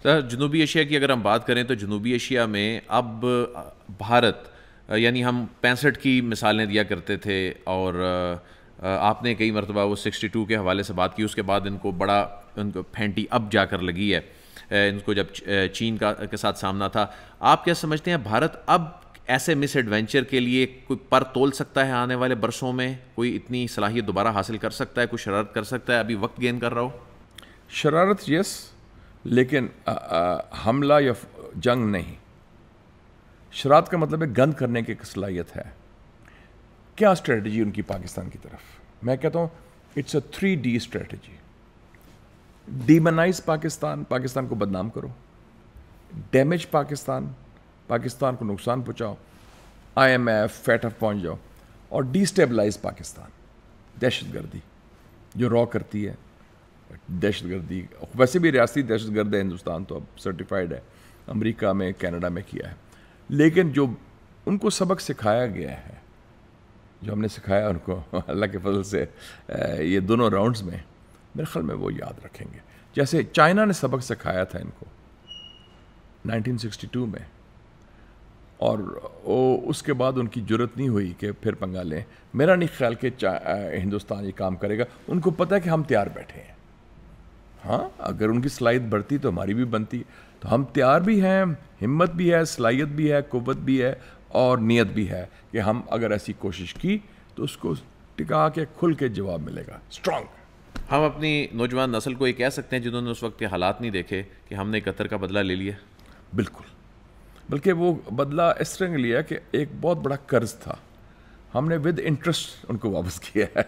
سر جنوبی ایشیا کی اگر ہم بات کریں تو جنوبی ایشیا میں اب بھارت، یعنی ہم 65 کی مثالیں دیا کرتے تھے، اور آپ نے کئی مرتبہ وہ 62 کے حوالے سے بات کی، اس کے بعد ان کو بڑا ان کو پھینٹی اب جا کر لگی ہے ان کو جب چین کے ساتھ سامنا تھا. آپ کیا سمجھتے ہیں بھارت اب ایسے مس ایڈونچر کے لیے کوئی پر تول سکتا ہے آنے والے برسوں میں؟ کوئی اتنی صلاحیت دوبارہ حاصل کر سکتا ہے؟ کوئی شرارت کر سکتا ہے ابھی وقت گین کر رہا ہو؟ شرارت یس، لیکن حملہ یا جنگ نہیں. شرارت کا مطلب ہے گند کرنے کی ایک صلاحیت ہے. کیا اسٹریٹجی ان کی پاکستان کی طرف؟ میں کہتا ہوں it's a 3D strategy. Demonise Pakistan, Pakistan کو بدنام کرو. ڈیمیج پاکستان، پاکستان کو نقصان پہنچاؤ. IMF فیٹف پہنچ جاؤ. اور ڈی اسٹیبلائز پاکستان، دہشت گردی جو را کرتی ہے. دہشت گردی ویسے بھی ریاستی دہشت گرد ہے ہندوستان، تو اب سرٹیفائڈ ہے، امریکہ میں کینیڈا میں کیا ہے. لیکن جو ان کو سبق سکھایا گیا ہے، جو ہم نے سکھایا ان کو اللہ کے فضل سے یہ دونوں راؤنڈز میں، میرے خیال میں وہ یاد رکھیں گے. جیسے چائنا نے سبق سکھایا تھا ان کو 1962 میں، اور اس کے بعد ان کی جرت نہیں ہوئی کہ پھر پنگا لیں. میرا نہیں خیال کہ ہندوستان یہ کام کرے گا. ان کو پتہ ہے کہ ہم تیار بیٹھے ہیں. ہاں اگر ان کی صلاحیت بڑھتی تو ہماری بھی بنتی. تو ہم تیار بھی ہیں، ہمت بھی ہے، صلاحیت بھی ہے، قوت بھی ہے، اور نیت بھی ہے کہ ہم اگر ایسی کوشش کی تو اس کو ٹکا کے کھل کے جواب ملے گا اسٹرانگ. ہم اپنی نوجوان نسل کو یہ کہہ سکتے ہیں جنہوں نے اس وقت کے حالات نہیں دیکھے کہ ہم نے 71 کا بدلہ لے لیا؟ بالکل. بلکہ وہ بدلہ اس طرح لیا کہ ایک بہت بڑا قرض تھا، ہم نے ود انٹرسٹ ان کو واپس کیا ہے.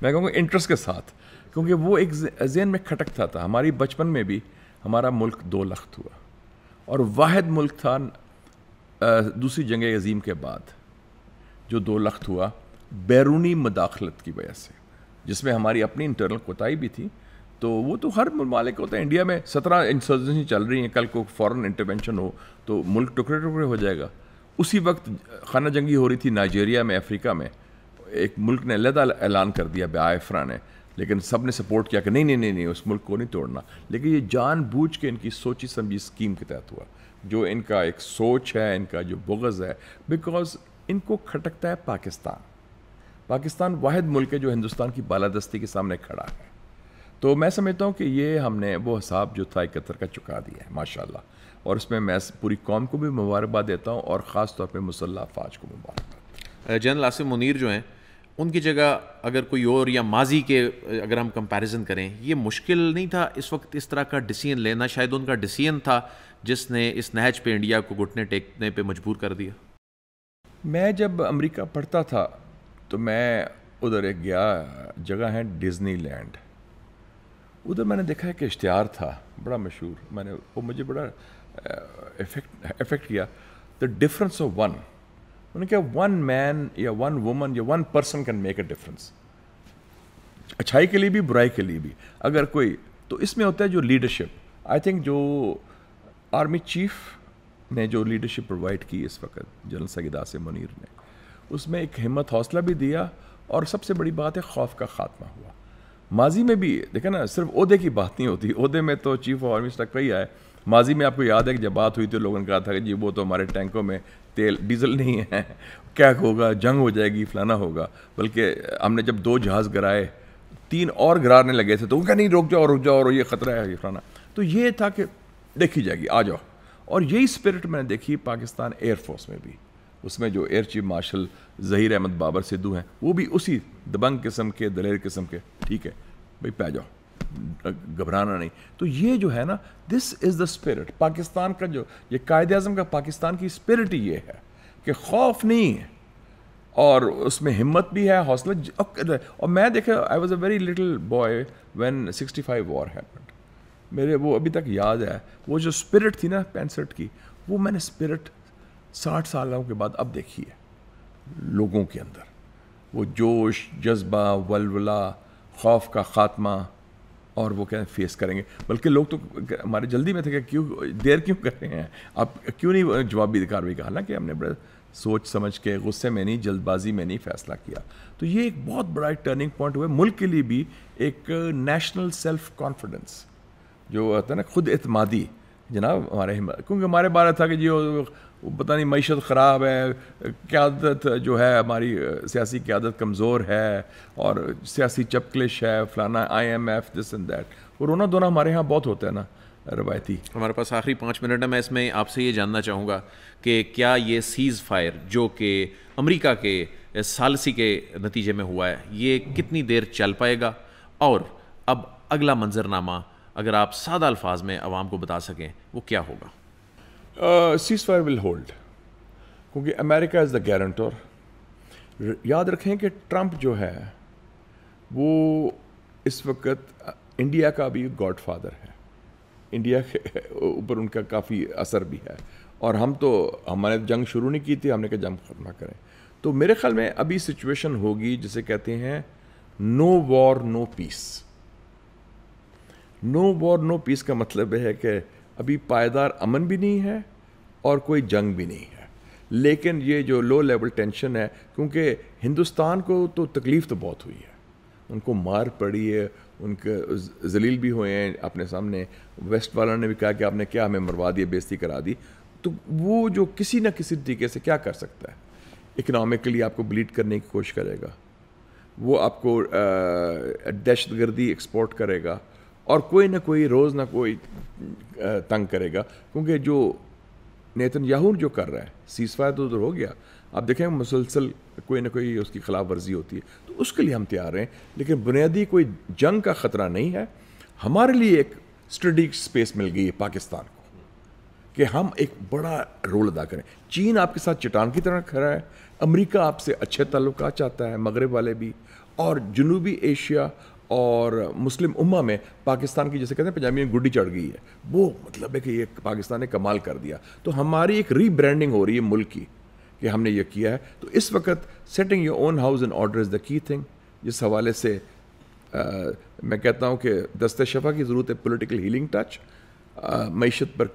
میں کہوں گا انٹرسٹ کے ساتھ، کیونکہ وہ ایک ذہن میں کھٹکتا تھا. ہماری بچپن میں بھی ہمارا ملک 2 لخت ہوا، اور واحد ملک تھا دوسری جنگ عظیم کے بعد جو 2 لخت ہوا بیرونی مداخلت کی وجہ سے، جس میں ہماری اپنی انٹرنل کوتاہی بھی تھی. تو وہ تو ہر ممالک ہوتا ہے. انڈیا میں 17 انسرجنسی چل رہی ہیں، کل کو فورن انٹرونشن ہو تو ملک ٹکڑے ٹکڑے ہو جائے گا. اسی وقت خانہ جنگی ہو رہی تھی نائجیریا میں، افریقہ میں. ایک ملک نے علیحدہ اعلان کر دیا بائفرا نے، لیکن سب نے سپورٹ کیا کہ نہیں اس ملک کو نہیں توڑنا. لیکن یہ جان بوجھ کے ان کی سوچی سمجھی اسکیم کے تحت ہوا، جو ان کا ایک سوچ ہے، ان کا جو بغض ہے، بیکاز ان کو کھٹکتا ہے پاکستان. پاکستان واحد ملک ہے جو ہندوستان کی بالادستی کے سامنے کھڑا ہے. تو میں سمجھتا ہوں کہ یہ ہم نے وہ حساب جو تھا 71 کا چکا دیا ہے ماشاءاللہ. اور اس میں پوری قوم کو بھی مبارکباد دیتا ہوں، اور خاص طور پہ مسلح افواج کو مبارکباد. جنرل عاصم منیر جو ہیں، ان کی جگہ اگر کوئی اور، یا ماضی کے اگر ہم کمپیریزن کریں، یہ مشکل نہیں تھا اس وقت اس طرح کا ڈیسیژن لینا؟ شاید ان کا ڈیسیژن تھا جس نے اس نہج پہ انڈیا کو گھٹنے ٹیکنے پہ مجبور کر دیا. میں جب امریکہ پڑھتا تھا تو میں ادھر ایک گیا، جگہ ہے ڈزنی لینڈ. ادھر میں نے دیکھا ہے کہ اشتہار تھا بڑا مشہور. وہ مجھے بڑا افیکٹ کیا. The difference of one. انہوں نے کہا 1 مین یا 1 وومن یا 1 person can make a difference. اچھائی کے لیے بھی، برائی کے لیے بھی. اگر کوئی تو اس میں ہوتا ہے جو لیڈرشپ. آئی تھنک جو آرمی چیف نے جو لیڈرشپ پرووائڈ کی اس وقت، جنرل سید عاصم منیر نے، اس میں ایک ہمت حوصلہ بھی دیا، اور سب سے بڑی بات ہے خوف کا خاتمہ ہوا. ماضی میں بھی دیکھیں نا، صرف عہدے کی بات نہیں ہوتی. عہدے میں تو چیف آف آرمی اسٹاف کئی آئے. ماضی میں آپ کو یاد ہے کہ جب بات ہوئی تو لوگوں نے کہا تھا کہ جی وہ تو ہمارے ٹینکوں میں تیل ڈیزل نہیں ہے، کیا ہوگا، جنگ ہو جائے گی، فلانا ہوگا. بلکہ ہم نے جب 2 جہاز گرائے، 3 اور گرانے لگے تھے، تو وہ کہا نہیں رک جاؤ اور یہ خطرہ ہے، یہ فلانا. تو یہ تھا کہ دیکھی جائے گی، آ جاؤ. اور یہی اسپرٹ میں نے دیکھی پاکستان ایئر فورس میں بھی. اس میں جو air chief marshal Zaheer Ahmed Babar Sidhu ہیں، وہ بھی اسی دبنگ قسم کے، دلیر قسم کے. ٹھیک ہے بھائی، پہ جاؤ، گھبرانا نہیں. تو یہ جو ہے نا، دس از دا اسپرٹ پاکستان کا. جو یہ قائد اعظم کا پاکستان کی اسپرٹ ہی یہ ہے کہ خوف نہیں ہے، اور اس میں ہمت بھی ہے، حوصلہ. اور میں دیکھا، I was a very little boy when 65 war happened. میرے وہ ابھی تک یاد ہے، وہ جو اسپرٹ تھی نا 65 کی، وہ میں نے اسپرٹ 60 سالوں کے بعد اب دیکھی ہے لوگوں کے اندر. وہ جوش، جذبہ، ولولہ، خوف کا خاتمہ، اور وہ کہیں فیس کریں گے. بلکہ لوگ تو ہمارے جلدی میں تھے کہ کیوں دیر کیوں کر رہے ہیں آپ، کیوں نہیں جوابی کارروائی کا. حالانکہ ہم نے بڑا سوچ سمجھ کے، غصے میں نہیں، جلد بازی میں نہیں فیصلہ کیا. تو یہ ایک بہت بڑا ایک ٹرننگ پوائنٹ ہوا ملک کے لیے بھی. ایک نیشنل سیلف کانفیڈنس جو ہوتا ہے نا خود اعتمادی جناب ہمارے کیونکہ ہمارے بارے تھا کہ جی وہ پتہ نہیں معیشت خراب ہے, قیادت جو ہے ہماری سیاسی قیادت کمزور ہے اور سیاسی چپکلش ہے, فلانا IMF دس اینڈ دیٹ. وہ رونا دھونا ہمارے ہاں بہت ہوتا ہے نا روایتی. ہمارے پاس آخری 5 منٹ ہے, میں اس میں آپ سے یہ جاننا چاہوں گا کہ کیا یہ سیز فائر جو کہ امریکہ کے ثالثی کے نتیجے میں ہوا ہے یہ کتنی دیر چل پائے گا, اور اب اگلا منظرنامہ اگر آپ سادہ الفاظ میں عوام کو بتا سکیں وہ کیا ہوگا؟ سیز فائر ول ہولڈ, کیونکہ امریکہ از دا گارنٹور. یاد رکھیں کہ ٹرمپ جو ہے وہ اس وقت انڈیا کا بھی گاڈ فادر ہے, انڈیا کے اوپر ان کا کافی اثر بھی ہے, اور ہمارے جنگ شروع نہیں کی تھی, ہم نے کہا جنگ ختم کریں. تو میرے خیال میں ابھی سچویشن ہوگی جسے کہتے ہیں نو وار نو پیس. نو وار نو پیس کا مطلب ہے کہ ابھی پائیدار امن بھی نہیں ہے اور کوئی جنگ بھی نہیں ہے, لیکن یہ جو لو لیول ٹینشن ہے, کیونکہ ہندوستان کو تو تکلیف تو بہت ہوئی ہے, ان کو مار پڑی ہے, ان کے ذلیل بھی ہوئے ہیں اپنے سامنے. ویسٹ والوں نے بھی کہا کہ آپ نے کیا ہمیں مروا دیا, بےزتی کرا دی. تو وہ جو کسی نہ کسی طریقے سے کیا کر سکتا ہے, اکنامکلی آپ کو بلیڈ کرنے کی کوشش کرے گا, وہ آپ کو دہشت گردی ایکسپورٹ کرے گا, اور کوئی نہ کوئی روز نہ کوئی تنگ کرے گا. کیونکہ جو نیتن یاہو جو کر رہا ہے, سیز فائر تو ادھر ہو گیا, آپ دیکھیں مسلسل کوئی نہ کوئی اس کی خلاف ورزی ہوتی ہے, تو اس کے لیے ہم تیار ہیں, لیکن بنیادی کوئی جنگ کا خطرہ نہیں ہے. ہمارے لیے ایک اسٹریٹجک اسپیس مل گئی ہے پاکستان کو کہ ہم ایک بڑا رول ادا کریں. چین آپ کے ساتھ چٹان کی طرح کھڑا ہے, امریکہ آپ سے اچھے تعلقات چاہتا ہے, مغرب والے بھی, اور جنوبی ایشیا اور مسلم امہ میں پاکستان کی جیسے کہتے ہیں پنجابی میں گڈی چڑھ گئی ہے. وہ مطلب ہے کہ یہ پاکستان نے کمال کر دیا. تو ہماری ایک ری برانڈنگ ہو رہی ہے ملک کی کہ ہم نے یہ کیا ہے. تو اس وقت setting your own house in order is the key thing. جس حوالے سے میں کہتا ہوں کہ دست شفا کی ضرورت ہے, پولیٹیکل ہیلنگ ٹچ, معیشت پر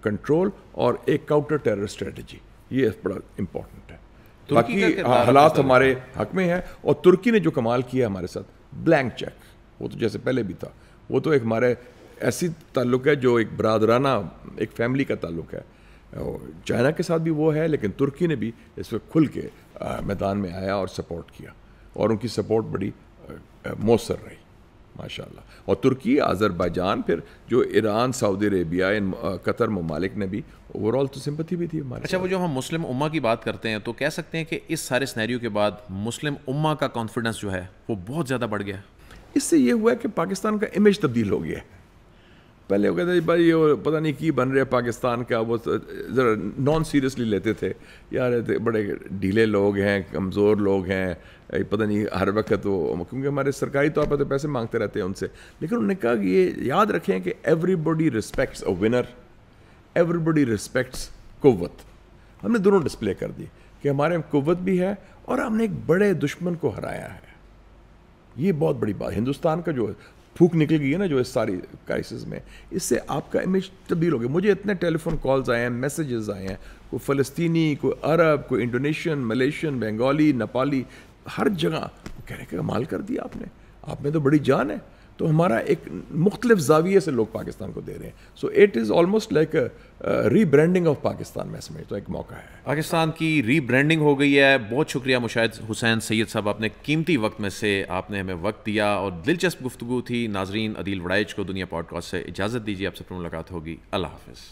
کنٹرول, اور ایک کاؤنٹر ٹیرر اسٹریٹجی, یہ بڑا امپورٹنٹ ہے. باقی حالات ہمارے حق میں ہیں, اور ترکی نے جو کمال کیا ہمارے ساتھ, بلینک چیک, وہ تو جیسے پہلے بھی تھا, وہ تو ایک ہمارے ایسی تعلق ہے جو ایک برادرانہ ایک فیملی کا تعلق ہے. چائنا کے ساتھ بھی وہ ہے, لیکن ترکی نے بھی اس وقت کھل کے میدان میں آیا اور سپورٹ کیا, اور ان کی سپورٹ بڑی مؤثر رہی ماشاء اللہ. اور ترکی, آذربائیجان, پھر جو ایران, سعودی عربیہ, قطر ممالک نے بھی اوور آل تو سمپتھی بھی تھی ہمارے. اچھا, وہ جو ہم مسلم امہ کی بات کرتے ہیں تو کہہ سکتے ہیں کہ اس سارے سینیریو کے بعد مسلم امہ کا کانفیڈنس جو ہے وہ بہت زیادہ بڑھ گیا. اس سے یہ ہوا ہے کہ پاکستان کا امیج تبدیل ہو گیا ہے. پہلے وہ کہتے تھے بھائی یہ پتہ نہیں کی بن رہا پاکستان کا, وہ ذرا نان سیریسلی لیتے تھے, یار بڑے ڈھیلے لوگ ہیں, کمزور لوگ ہیں, پتہ نہیں ہر وقت وہ, کیونکہ ہمارے سرکاری طور پر تو پیسے مانگتے رہتے ہیں ان سے. لیکن انہوں نے کہا کہ یہ یاد رکھیں کہ ایوری باڈی ریسپیکٹس اے ونر, ایوری باڈی ریسپیکٹس قوت. ہم نے دونوں ڈسپلے کر دی کہ ہمارے قوت بھی ہے, اور ہم نے ایک بڑے دشمن کو ہرایا ہے. یہ بہت بڑی بات. ہندوستان کا جو پھونک نکل گئی ہے نا جو اس ساری کرائسس میں, اس سے آپ کا امیج تبدیل ہو گیا. مجھے اتنے ٹیلی فون کالز آئے ہیں, میسیجز آئے ہیں, کوئی فلسطینی, کوئی عرب, کوئی انڈونیشین, ملیشین, بنگالی, نیپالی, ہر جگہ وہ کہہ رہے کہ کمال کر دیا آپ میں تو بڑی جان ہے. تو ہمارا ایک مختلف زاویے سے لوگ پاکستان کو دے رہے ہیں. So it is almost like rebranding of Pakistan. میں سمجھتا ہوں ایک موقع ہے, پاکستان کی ری برانڈنگ ہو گئی ہے. بہت شکریہ مشاہد حسین سید صاحب, آپ نے قیمتی وقت میں سے آپ نے ہمیں وقت دیا اور دلچسپ گفتگو تھی. ناظرین, عدیل وڑائچ کو دنیا پوڈ کاسٹ سے اجازت دیجیے, آپ سے پھر ملاقات ہوگی. اللہ حافظ.